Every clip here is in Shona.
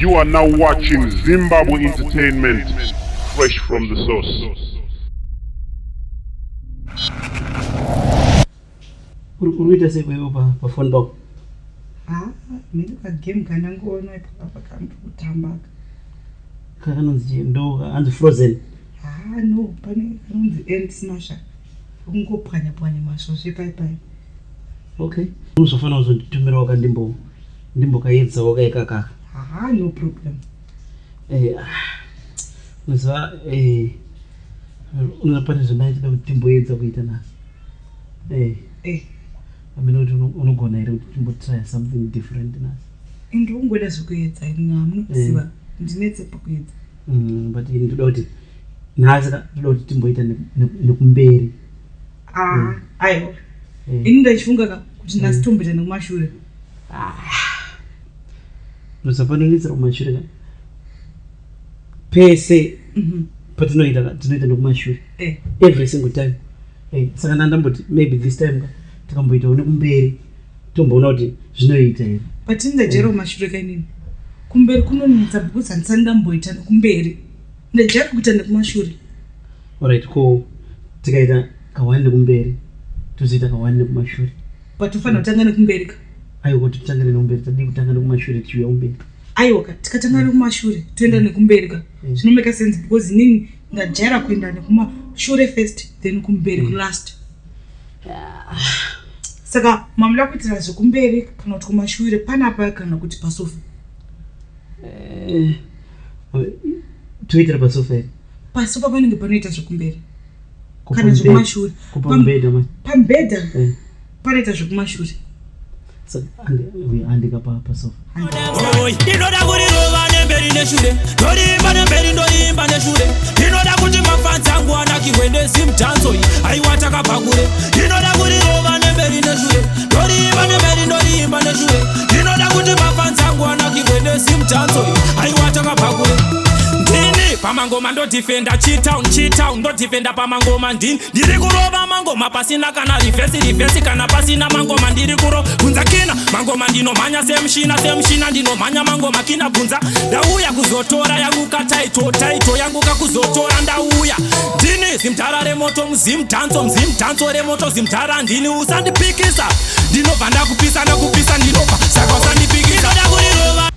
You are now watching Zimbabwe Entertainment, fresh from the source. Uruita sewe pa phone box. Mina ka game kana ngona papa kantu kutamba. Kanonzi ndo and frozen. No, pane kanonzi end smasher. Ungophanya masho pai. Okay. Uzofana uzonditumira ndimbo kaedza wakaikaka. No problem. Unza unapata zvinaita kuti timboedza kuita na. I mean, unogona here kuti timbotry something different na. Ndongoda zvekuedza munoziva ndinetse pakuedza. But ndoda kuti nhasi ndoda kuti timboita nekumberi. Aiwa. Ini ndachifunga kuti nhasi tomboita nekumashure. Usafananisa kumashure pese patinoita nekumashure every single time. Saka ndamboti maybe this time tikamboita nekumberi tomboona kuti zvinoita here. But ndajera kumashure kainini kumberi kunonetsa because handisati ndamboita nekumberi ndajera kuita nekumashure. Alright, ko tikaita kawani nekumberi tozoita kawani nekumashure. But ufana kutanga nekumberi ka. Aiwa totanga nekumberi tadi kutanga nekumashure tichiuya kumberi. Aiwa tikatanga nekumashure toenda nekumberi ka. Zvinomeka sense because inini ndajera kuenda nekumashure first then kumberi last. Saka mamla kuitira zvekumberi kana kuti kumashure panapa kana kuti pasofa. Toitira pasofa. Pasofa panenge panoita zvekumberi. Kana zvekumashure. Pambedha. Panoita zvekumashure. So andika pasofa. Ndinoda kuti rova nemberi neshure. Ndorimba nemberi ndoimba neshure. Ndinoda kuti mafans angu anakirwe nezimtanzo iyi. Aiwa takabhakure. Ndinoda kuti rova nemberi neshure. Ndorimba nemberi ndoimba neshure. Ndinoda kuti mafans angu anakirwe nezimtanzo iyi. Aiwa takabhakure. Ndini pamangoma ndo defender Chi-town ndo defender pamangoma ndini. Ndiri kurova mangoma pasina kana reverse kana pasina mangoma ndiri kuro bunza kina mangoma ndinomhanya semshina ndinomhanya mangoma kina bunza ndauya kuzotora yangu taito yangu kakuzotora ndauya ndini zimtara remoto mzimtanzo remoto zimtara ndini usandipikisa ndinobva ndakupisa ndinobva saka usandipikisa ndakurirova.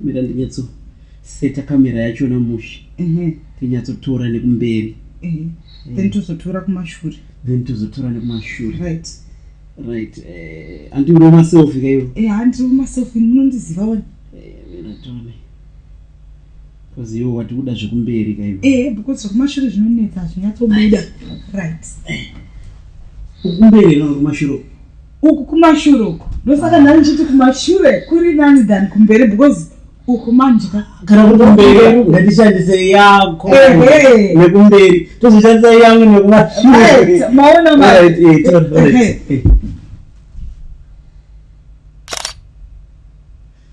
Mira ndinyatso seta kamera yacho namushi. Tinyatsotora nekumberi. Then tozotora kumashure. Right. Andi uri maselfie kayo. Andi uri maselfie munondiziva wani. Minatone. Because you wati kuda zvekumberi kayo. Because kumashure zvinonetsa zvinyatsobuda. Right. Kumberi no kumashure. Uku kumashure uku. Ndosaka ndani chiti kumashure kuri nani than kumberi because uku manjika. Kana kuti kumberi ngatishandise yako. Nekumberi. Tozoshandisa yangu nekumashure. Maona ma. Right.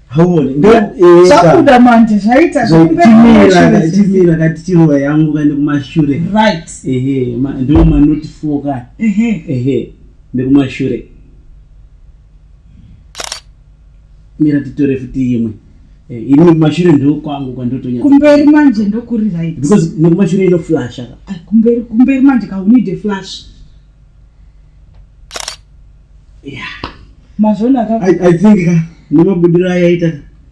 Haone ndo chakuda manje zvaita zvimira kati chirowa yangu kandi kumashure. Right. Ndo manoti 4 ka. Nekumashure. Mira titore futi imwe. Ini kumashure ndo kwangu kwandotonya. Kumberi manje ndo kuri right. Because nekumashure ino flash aka. Kumberi manje ka need a flash. Mazona ka. I think nemabudira yaita.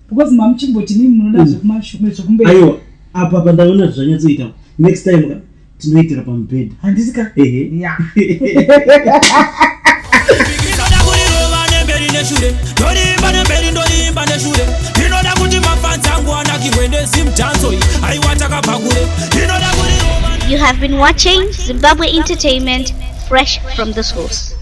Because mamchimboti mimi munoda zvekumashure zvekumberi. Aiwa apa pandaona zvanyatsoita. Next time ka tinoitira pambed. Handisika. Yeah. Ndorimba neshure ndinoda kuti mafans angu anakirwe nezimtanzo iyi aiwa takabhakure ndinoda kuti. You have been watching Zimbabwe Entertainment, fresh from the source.